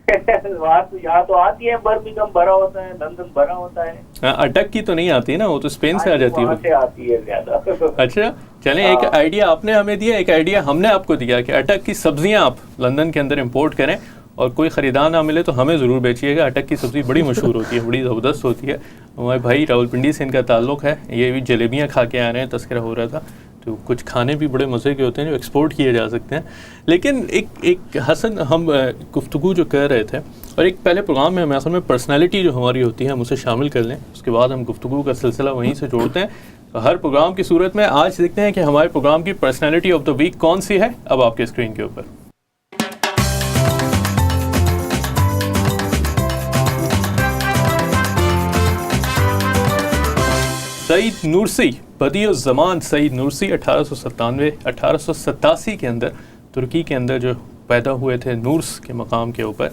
یہاں تو آتی ہے, برمنگھم بھرا ہوتا ہے, لندن بھرا ہوتا ہے. اٹک کی تو نہیں آتی نا, وہ تو اسپین سے آ جاتی ہے. وہاں سے آتی ہے زیادہ. اچھا چلیں, ایک آئیڈیا آپ نے ہمیں دیا, ایک آئیڈیا ہم نے آپ کو دیا کہ اٹک کی سبزیاں آپ لندن کے اندر امپورٹ کریں اور کوئی خریدار نہ ملے تو ہمیں ضرور بیچیے گا. اٹک کی سبزی بڑی مشہور ہوتی ہے, بڑی زبردست ہوتی ہے. ہمارے بھائی راولپنڈی سے ان کا تعلق ہے, یہ بھی جلیبیاں کھا کے آ رہے ہیں, تذکرہ ہو رہا تھا. تو کچھ کھانے بھی بڑے مزے کے ہوتے ہیں جو ایکسپورٹ کیے جا سکتے ہیں. لیکن ایک حسن ہم گفتگو جو کر رہے تھے, اور ایک پہلے پروگرام میں ہمیں اصل میں پرسنالٹی جو ہماری ہوتی ہے ہم اسے شامل کر لیں, اس کے بعد ہم گفتگو کا سلسلہ وہیں سے جوڑتے ہیں. ہر پروگرام کی صورت میں آج دیکھتے ہیں کہ ہمارے پروگرام کی پرسنالٹی آف دا ویک کون سی ہے. اب آپ کے اسکرین کے اوپر سعید نورسی, بدیع الزمان سعید نورسی 1887 کے اندر ترکی کے اندر جو پیدا ہوئے تھے نورس کے مقام کے اوپر.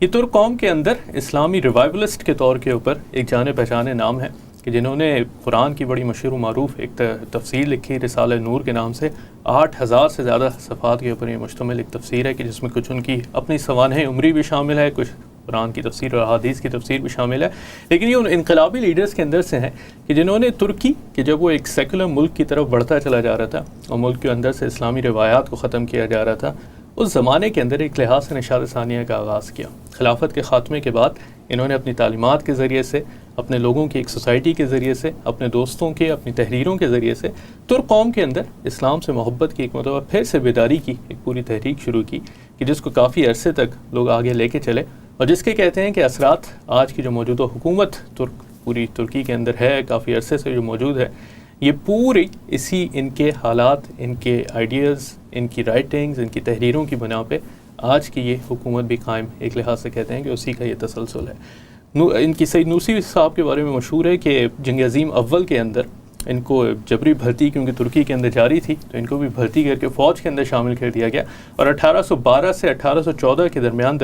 یہ ترک قوم کے اندر اسلامی ریوائولسٹ کے طور کے اوپر ایک جانے پہچانے نام ہے کہ جنہوں نے قرآن کی بڑی مشہور و معروف ایک تفسیر لکھی رسالہ نور کے نام سے. 8000 سے زیادہ صفحات کے اوپر یہ مشتمل ایک تفسیر ہے کہ جس میں کچھ ان کی اپنی سوانح عمری بھی شامل ہے, کچھ قرآن کی تفسیر اور احادیث کی تفسیر بھی شامل ہے. لیکن یہ ان انقلابی لیڈرز کے اندر سے ہیں کہ جنہوں نے ترکی کہ جب وہ ایک سیکولر ملک کی طرف بڑھتا چلا جا رہا تھا اور ملک کے اندر سے اسلامی روایات کو ختم کیا جا رہا تھا, اس زمانے کے اندر ایک لحاظ سے نشاط ثانیہ کا آغاز کیا. خلافت کے خاتمے کے بعد انہوں نے اپنی تعلیمات کے ذریعے سے, اپنے لوگوں کی ایک سوسائٹی کے ذریعے سے, اپنے دوستوں کے, اپنی تحریروں کے ذریعے سے ترک قوم کے اندر اسلام سے محبت کی ایک مرتبہ پھر سے بیداری کی ایک پوری تحریک شروع کی کہ جس کو کافی عرصے تک لوگ آگے لے کے چلے, اور جس کے کہتے ہیں کہ اثرات آج کی جو موجودہ حکومت پوری ترکی کے اندر ہے, کافی عرصے سے جو موجود ہے, یہ پوری اسی ان کے حالات, ان کے آئیڈیاز, ان کی رائٹنگز, ان کی تحریروں کی بنا پہ آج کی یہ حکومت بھی قائم ایک لحاظ سے کہتے ہیں کہ اسی کا یہ تسلسل ہے. ان کی سعید نورسی صاحب کے بارے میں مشہور ہے کہ جنگ عظیم اول کے اندر ان کو جبری بھرتی کیونکہ ترکی کے اندر جاری تھی تو ان کو بھی بھرتی کر کے فوج کے اندر شامل کر دیا گیا, اور 1812 سے 1814 کے درمیان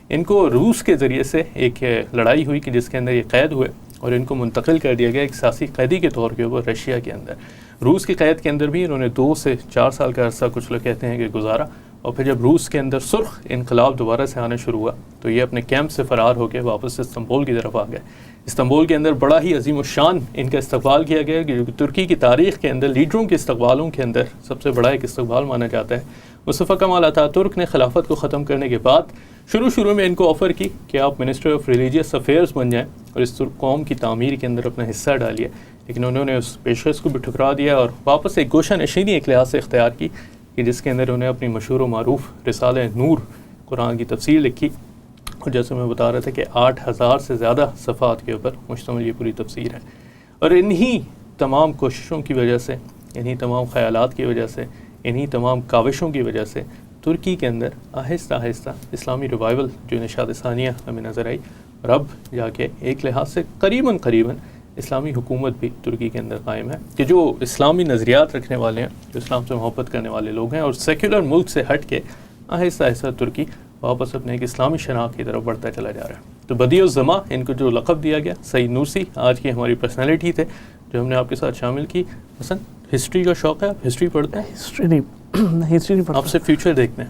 ان کو روس کے ذریعے سے ایک لڑائی ہوئی کہ جس کے اندر یہ قید ہوئے اور ان کو منتقل کر دیا گیا ایک سیاسی قیدی کے طور کے اوپر رشیا کے اندر. روس کی قید کے اندر بھی انہوں نے 2 سے 4 سال کا عرصہ کچھ لوگ کہتے ہیں کہ گزارا, اور پھر جب روس کے اندر سرخ انقلاب دوبارہ سے آنا شروع ہوا تو یہ اپنے کیمپ سے فرار ہو کے واپس استنبول کی طرف آ گئے. استنبول کے اندر بڑا ہی عظیم الشان ان کا استقبال کیا گیا کہ ترکی کی تاریخ کے اندر لیڈروں کے استقبالوں کے اندر سب سے بڑا ایک استقبال مانا جاتا ہے. مصطفیٰ کمال اتاترک نے خلافت کو ختم کرنے کے بعد شروع میں ان کو آفر کی کہ آپ منسٹر آف ریلیجیس افیئرز بن جائیں اور اس ترک قوم کی تعمیر کے اندر اپنا حصہ ڈالیے, لیکن انہوں نے اس پیشکش کو بھی ٹھکرا دیا اور واپس ایک گوشہ نشینی ایک لحاظ سے اختیار کی کہ جس کے اندر انہیں اپنی مشہور و معروف رسالہ نور قرآن کی تفسیر لکھی, اور جیسے میں بتا رہا تھا کہ 8000 سے زیادہ صفحات کے اوپر مشتمل یہ پوری تفسیر ہے. اور انہی تمام کوششوں کی وجہ سے, انہی تمام خیالات کی وجہ سے, انہی تمام کاوشوں کی وجہ سے ترکی کے اندر آہستہ اسلامی ریوائول جو نشاط ثانیہ ہمیں نظر آئی, اور اب جا کے ایک لحاظ سے قریباً اسلامی حکومت بھی ترکی کے اندر قائم ہے کہ جو اسلامی نظریات رکھنے والے ہیں, جو اسلام سے محبت کرنے والے لوگ ہیں, اور سیکولر ملک سے ہٹ کے آہستہ ترکی واپس اپنے ایک اسلامی شناخت کی طرف بڑھتا چلا جا رہا ہے. تو بدیع الزماں ان کو جو لقب دیا گیا, سعید نورسی آج کی ہماری پرسنالٹی تھے جو ہم نے آپ کے ساتھ شامل کی. حسن, ہسٹری کا شوق ہے, آپ ہسٹری پڑھتے ہیں؟ ہسٹری نہیں پڑھتا. آپ سے فیوچر دیکھتے ہیں.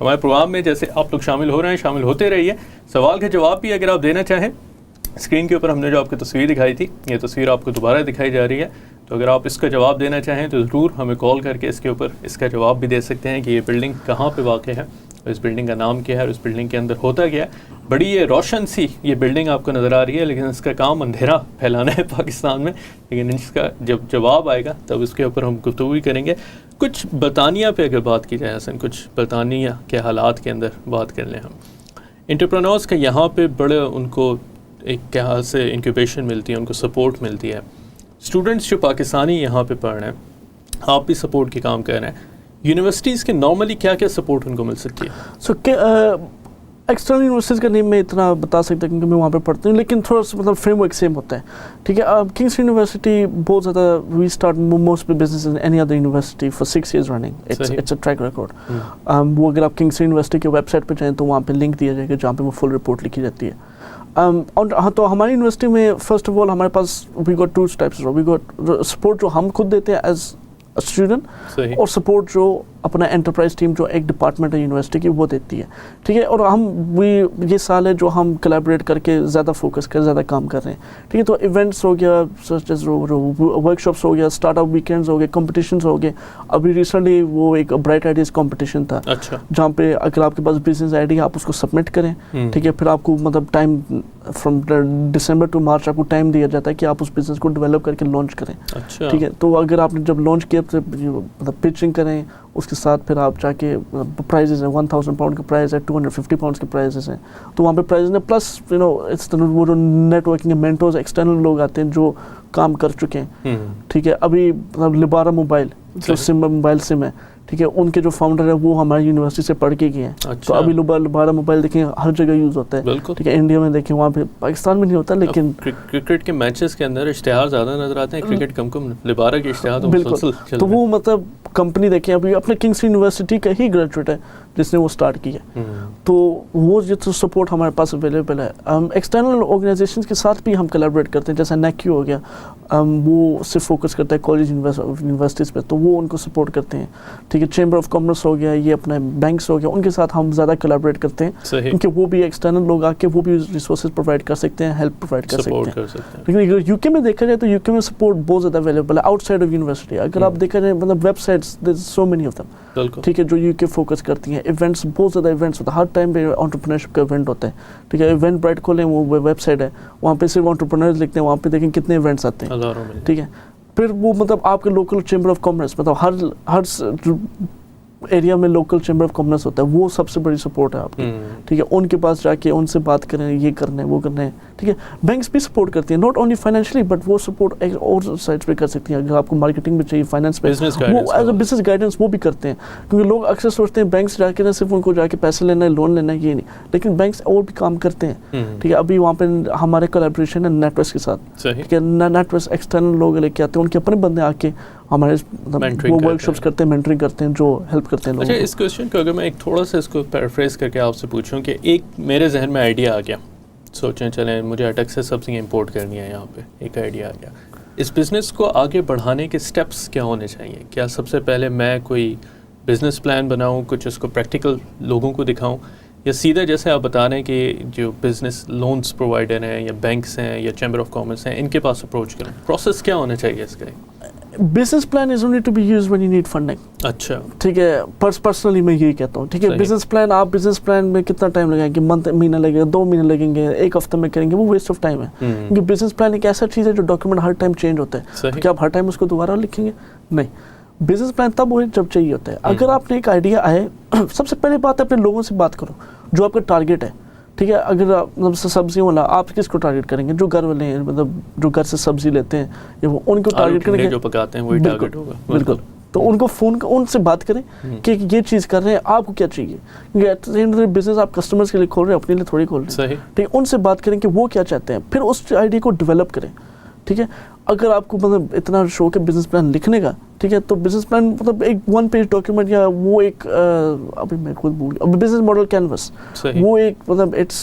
ہمارے پروگرام میں جیسے آپ لوگ شامل ہو رہے ہیں، شامل ہوتے رہیے. سوال کے جواب بھی اگر آپ دینا چاہیں، اسکرین کے اوپر ہم نے جو آپ کی تصویر دکھائی تھی، یہ تصویر آپ کو دوبارہ دکھائی جا رہی ہے. تو اگر آپ اس کا جواب دینا چاہیں تو ضرور ہمیں کال کر کے اس کے اوپر اس کا جواب بھی دے سکتے ہیں کہ یہ بلڈنگ کہاں پہ واقع ہے، اور اس بلڈنگ کا نام کیا ہے، اور اس بلڈنگ کے اندر ہوتا کیا ہے. بڑی یہ روشن سی یہ بلڈنگ آپ کو نظر آ رہی ہے، لیکن اس کا کام اندھیرا پھیلانا ہے پاکستان میں. لیکن اس کا جب جواب آئے گا تب اس کے اوپر ہم گفتگو بھی کریں گے. کچھ برطانیہ پہ اگر بات کی جائے حسن، کچھ برطانیہ کے حالات کے اندر بات کر لیں ہم. انٹرپرینورس کا یہاں پہ بڑے ان کو ایک کہاں سے انکیوبیشن ملتی ہے، ان کو سپورٹ ملتی ہے. اسٹوڈنٹس جو پاکستانی یہاں پہ پڑھ رہے ہیں، آپ بھی سپورٹ کی کام کر رہے ہیں، یونیورسٹیز کے نارملی کیا کیا سپورٹ ان کو مل سکتی ہے؟ سو ایکسٹرنل یونیورسٹیز کا نیم میں اتنا بتا سکتا کیونکہ میں وہاں پہ پڑھتی ہوں، لیکن تھوڑا سا مطلب فریم ورک سیم ہوتا ہے. ٹھیک ہے، کنگسٹن یونیورسٹی بہت زیادہ we start most business in any other university for 6 years running. It's a track record. وہ اگر آپ کنگسٹن یونیورسٹی کے ویب سائٹ پہ جائیں تو وہاں پہ لنک دیا جائے گا جہاں پہ وہ فل رپورٹ لکھی جاتی ہے. اور تو ہماری یونیورسٹی میں فرسٹ آف آل ہمارے پاس وی گوٹ 2 types. وی گوٹ سپورٹ جو ہم خود دیتے ہیں ایز اسٹوڈنٹ، اور سپورٹ جو اپنا انٹرپرائز ٹیم جو ایک ڈپارٹمنٹ ہے یونیورسٹی کی وہ دیتی ہے. ٹھیک ہے، اور ہم یہ سال ہے جو ہم کولیبریٹ کر کے زیادہ فوکس کر زیادہ کام کر رہے ہیں. ٹھیک ہے، تو ایونٹس ہو گیا، ورک شاپس ہو گیا، اسٹارٹ اپ ویکینڈز ہو گئے، کمپٹیشنز ہو گئے. ابھی ریسنٹلی وہ ایک برائٹ آئیڈیاز کمپٹیشن تھا جہاں پہ اگر آپ کے پاس بزنس آئیڈیا آپ اس کو سبمٹ کریں. ٹھیک ہے، پھر آپ کو مطلب time from December two March آپ کو ٹائم دیا جاتا ہے کہ آپ اس بزنس کو ڈیولپ کر کے لانچ کریں. ٹھیک ہے، تو اگر آپ نے جب لانچ کیا مطلب پچنگ کریں، اس کے ساتھ پھر آپ جا کے پرائزز ہیں 1000 پاؤنڈ کے پرائز ہے، 250 پاؤنڈ کے پرائزز ہیں. تو وہاں پہ پرائزز ہیں، پلس وہ جو نیٹ ورکنگ مینٹورز ایکسٹرنل لوگ آتے ہیں جو کام کر چکے ہیں. ٹھیک ہے، ابھی لبارہ موبائل جو سم موبائل سم ہے، ٹھیک ہے، ان کے جو فاؤنڈر ہے وہ ہماری یونیورسٹی سے پڑھ کے گئے ہیں. تو ابھی لبارہ موبائل دیکھیں ہر جگہ یوز ہوتا ہے. ٹھیک ہے، انڈیا میں دیکھیں، وہاں پہ پاکستان میں نہیں ہوتا. لیکن کرکٹ کے میچز کے اندر اشتہار زیادہ نظر آتے ہیں، کرکٹ کم لبارہ کے اشتہار تو بالکل. تو وہ مطلب کمپنی دیکھیں ابھی اپنے کنگسٹن یونیورسٹی کا ہی گریجویٹ ہے جس نے وہ اسٹارٹ کی ہے. تو وہ جو سپورٹ ہمارے پاس اویلیبل ہے. ایکسٹرنل آرگنائزیشنز کے ساتھ بھی ہم کولیبریٹ کرتے ہیں، جیسا نیکیو ہو گیا، وہ صرف فوکس کرتا ہے کالج یونیورسٹیز پہ، تو وہ ان کو سپورٹ کرتے ہیں. ٹھیک ہے، چیمبر آف کامرس ہو گیا، یہ اپنے بینکس ہو گیا، ان کے ساتھ ہم زیادہ کولیبریٹ کرتے ہیں کیونکہ وہ بھی ایکسٹرنل لوگ آ کے وہ بھی ریسورسز پرووائڈ کر سکتے ہیں، ہیلپ پرووائڈ کر سکتے ہیں. لیکن اگر یو کے میں دیکھا جائے تو یو کے میں سپورٹ بہت زیادہ اویلیبل ہے آؤٹ سائڈ آف یونیورسٹی. اگر آپ دیکھا جائے مطلب web sites there so many of them, ٹھیک ہے، جو یو کے فوکس کرتی ہیں. ایونٹس بہت زیادہ ایونٹس ہوتا ہے، ہر ٹائم پہ انٹرپرینرشپ کا ایونٹ ہوتا ہے. ٹھیک ہے، ایونٹ برائٹ کھولیں، وہ ویب سائٹ ہے، وہاں پہ صرف انٹرپرینرز لکھتے ہیں، وہاں پہ دیکھیں کتنے ایونٹس آتے ہیں. ٹھیک ہے، پھر وہ مطلب آپ کے لوکل چیمبر آف کامرس، مطلب ہر ایریا میں لوکل چیمبر آف کامرس ہوتا ہے، وہ سب سے بڑی سپورٹ ہے آپ کی. ٹھیک ہے، ان کے پاس جا کے ان سے بات کریں، یہ کرنا ہے وہ کرنا ہے. ٹھیک ہے، بینکس بھی سپورٹ کرتی ہیں، ناٹ اونلی فائنینشلی بٹ وہ سپورٹ اور سائڈس پہ کر سکتی ہیں. اگر آپ کو مارکیٹنگ میں چاہیے، فائنینس پہ، وہ ایز اے بزنس گائیڈنس وہ بھی کرتے ہیں. کیونکہ لوگ اکثر سوچتے ہیں بینکس جا کے نہ صرف ان کو جا کے پیسے لینا ہے، لون لینا ہے، یہ نہیں، لیکن بینکس اور بھی کام کرتے ہیں. ٹھیک ہے، ابھی وہاں پہ ہمارے کولیبریشن ہے نیٹ ورکس کے ساتھ. ٹھیک ہے، نیٹ ورکس ایکسٹرنل لوگ لے کے آتے ہیں، ان کے اپنے بندے آ کے ہمارے وہ ورک شاپس کرتے ہیں، مینٹرنگ کرتے ہیں، جو ہیلپ کرتے ہیں. اچھا، اس کویشچن کو اگر میں ایک تھوڑا سا اس کو پیرافریز کر کے آپ سے پوچھوں کہ ایک میرے ذہن میں آئیڈیا آ گیا، سوچیں چلیں مجھے اٹک سے سبزیاں امپورٹ کرنی ہے، یہاں پہ ایک آئیڈیا آ گیا. اس بزنس کو آگے بڑھانے کے سٹیپس کیا ہونے چاہیے؟ کیا سب سے پہلے میں کوئی بزنس پلان بناؤں، کچھ اس کو پریکٹیکل لوگوں کو دکھاؤں، یا سیدھا جیسے آپ بتا رہے ہیں کہ جو بزنس لونس پرووائڈر ہیں یا بینکس ہیں یا چیمبر آف کامرس ہیں ان کے پاس اپروچ کریں؟ پروسیس کیا ہونا چاہیے اس کا؟ Business plan is only to be use when you need funding. اچھا، ٹھیک ہے، پرسنلی میں یہی کہتا ہوں. ٹھیک ہے، بزنس پلان آپ بزنس پلان میں کتنا ٹائم لگائیں گے؟ مہینہ لگے گا، 2 مہینے لگیں گے، 1 ہفتے میں کریں گے، وہ ویسٹ آف ٹائم ہے. کیونکہ بزنس پلان ایک ایسا چیز ہے جو ڈاکیومنٹ ہر ٹائم چینج ہوتا ہے. کیا آپ ہر ٹائم اس کو دوبارہ لکھیں گے؟ نہیں. بزنس پلان تب ہوئے جب چاہیے ہوتا ہے. اگر آپ نے ایک آئیڈیا آئے، سب سے پہلے بات ہے اپنے لوگوں سے بات کرو جو آپ کا ٹارگیٹ ہے. ٹھیک ہے، اگر مطلب سبزیوں والا آپ کس کو ٹارگیٹ کریں گے؟ جو گھر والے ہیں، مطلب جو گھر سے سبزی لیتے ہیں، یا وہ ان کو ٹارگیٹ کریں گے، جو پکاتے ہیں وہی ٹارگیٹ ہوگا. بالکل. تو ان کو فون ان سے بات کریں کہ یہ چیز کر رہے ہیں، آپ کو کیا چاہیے. کیونکہ بزنس آپ کسٹمرز کے لیے کھول رہے ہیں، اپنے لیے تھوڑی کھول رہے ہیں. ٹھیک ہے، ان سے بات کریں کہ وہ کیا چاہتے ہیں، پھر اس آئیڈیا کو ڈیولپ کریں. ٹھیک ہے، اگر آپ کو مطلب اتنا شوق ہے بزنس پلان لکھنے کا، ٹھیک ہے، تو بزنس پلان مطلب ایک 1 پیج ڈاکیومنٹ یا وہ ایک ابھی میں خود بھول گیا، بزنس ماڈل کینوس، وہ ایک مطلب اٹس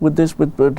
with this, with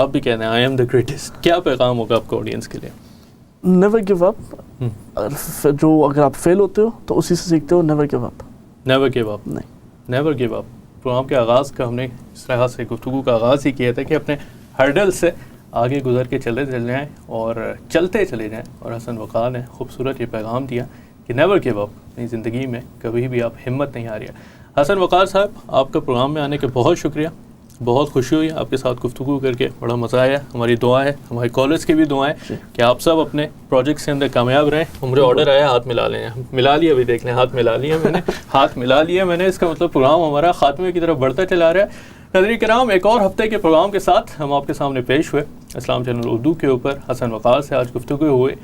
آپ بھی کہتے ہیں آئی ایم دا گریٹسٹ، کیا پیغام ہوگا آپ کو آڈینس کے لیے؟ Never give up. اگر آپ فیل ہوتے ہو تو اسی سے سیکھتے ہو. Never give up. Never give up. نہیں. نیور گیو اپ. پروگرام کے آغاز کا ہم نے اس طرح سے گفتگو کا آغاز ہی کیا تھا کہ اپنے ہرڈل سے آگے گزر کے چلے جائیں اور چلتے چلے جائیں. اور حسن وقار نے خوبصورت یہ پیغام دیا کہ نیور گیو اپ. اپنی زندگی میں کبھی بھی آپ ہمت نہیں ہاریا. حسن وقار صاحب، آپ کا پروگرام میں آنے کے بہت شکریہ. بہت خوشی ہوئی آپ کے ساتھ گفتگو کر کے، بڑا مزہ آیا. ہماری دعا ہے، ہماری کالج کی بھی دعائیں کہ آپ سب اپنے پروجیکٹس کے اندر کامیاب رہیں. مجھے آرڈر آیا ہاتھ ملا لیں. ملا لیا، ابھی دیکھ لیں ہاتھ ملا لیا میں نے. ہاتھ ملا لیا میں نے. اس کا مطلب پروگرام ہمارا خاتمے کی طرف بڑھتا چلا رہا ہے. ناظرین کرام، ایک اور ہفتے کے پروگرام کے ساتھ ہم آپ کے سامنے پیش ہوئے. اسلام چینل اردو کے اوپر حسن وقار سے آج گفتگو ہوئی.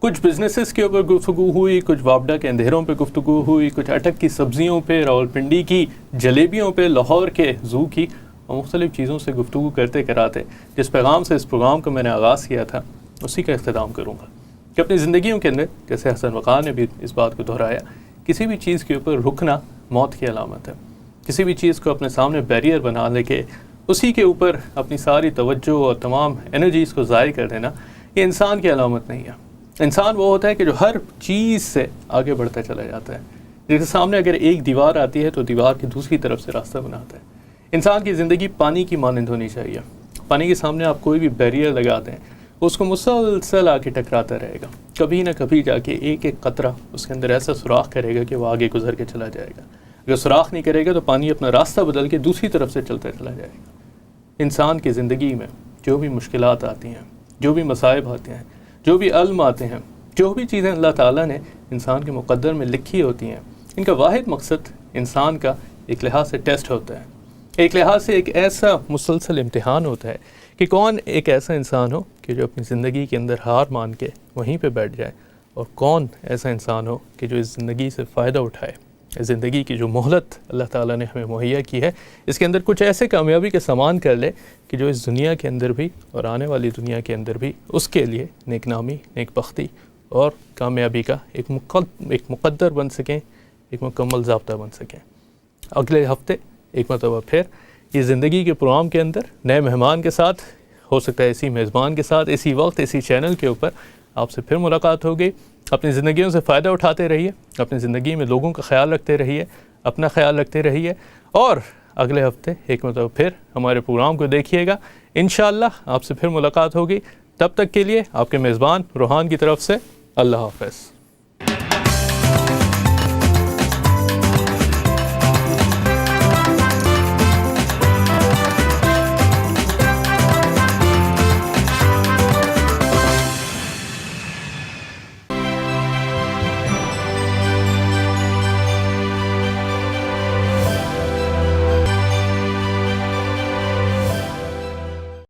کچھ بزنسز کے اوپر گفتگو ہوئی، کچھ وابڈا کے اندھیروں پہ گفتگو ہوئی، کچھ اٹک کی سبزیوں پہ، راولپنڈی کی جلیبیوں پہ، لاہور کے زو کی، اور مختلف چیزوں سے گفتگو کرتے کراتے جس پیغام سے اس پروگرام کو میں نے آغاز کیا تھا اسی کا اختتام کروں گا کہ اپنی زندگیوں کے اندر، جیسے حسن وقار نے بھی اس بات کو دہرایا، کسی بھی چیز کے اوپر رکنا موت کی علامت ہے. کسی بھی چیز کو اپنے سامنے بیریئر بنا لے کے اسی کے اوپر اپنی ساری توجہ اور تمام انرجیز کو ضائع کر دینا، یہ انسان کی علامت نہیں ہے. انسان وہ ہوتا ہے کہ جو ہر چیز سے آگے بڑھتا چلا جاتا ہے. جس کے سامنے اگر ایک دیوار آتی ہے تو دیوار کی دوسری طرف سے راستہ بناتا ہے. انسان کی زندگی پانی کی مانند ہونی چاہیے. پانی کے سامنے آپ کوئی بھی بیریئر لگا دیں، اس کو مسلسل آ کے ٹکراتا رہے گا. کبھی نہ کبھی جا کے ایک ایک قطرہ اس کے اندر ایسا سوراخ کرے گا کہ وہ آگے گزر کے چلا جائے گا. اگر سوراخ نہیں کرے گا تو پانی اپنا راستہ بدل کے دوسری طرف سے چلتا چلا جائے گا. انسان کی زندگی میں جو بھی مشکلات آتی ہیں، جو بھی مصائب آتے ہیں، جو بھی علم آتے ہیں، جو بھی چیزیں اللہ تعالیٰ نے انسان کے مقدر میں لکھی ہوتی ہیں، ان کا واحد مقصد انسان کا ایک لحاظ سے ٹیسٹ ہوتا ہے. ایک لحاظ سے ایک ایسا مسلسل امتحان ہوتا ہے کہ کون ایک ایسا انسان ہو کہ جو اپنی زندگی کے اندر ہار مان کے وہیں پہ بیٹھ جائے، اور کون ایسا انسان ہو کہ جو اس زندگی سے فائدہ اٹھائے. زندگی کی جو مہلت اللہ تعالیٰ نے ہمیں مہیا کی ہے، اس کے اندر کچھ ایسے کامیابی کے سامان کر لے کہ جو اس دنیا کے اندر بھی اور آنے والی دنیا کے اندر بھی اس کے لیے نیک نامی، نیک بختی اور کامیابی کا ایک مقدر بن سکیں، ایک مکمل ضابطہ بن سکیں. اگلے ہفتے ایک مرتبہ پھر یہ زندگی کے پروگرام کے اندر نئے مہمان کے ساتھ، ہو سکتا ہے اسی میزبان کے ساتھ، اسی وقت، اسی چینل کے اوپر آپ سے پھر ملاقات ہوگی. اپنی زندگیوں سے فائدہ اٹھاتے رہیے، اپنی زندگی میں لوگوں کا خیال رکھتے رہیے، اپنا خیال رکھتے رہیے، اور اگلے ہفتے ایک مرتبہ پھر ہمارے پروگرام کو دیکھیے گا. انشاءاللہ آپ سے پھر ملاقات ہوگی. تب تک کے لیے آپ کے میزبان روحان کی طرف سے اللہ حافظ.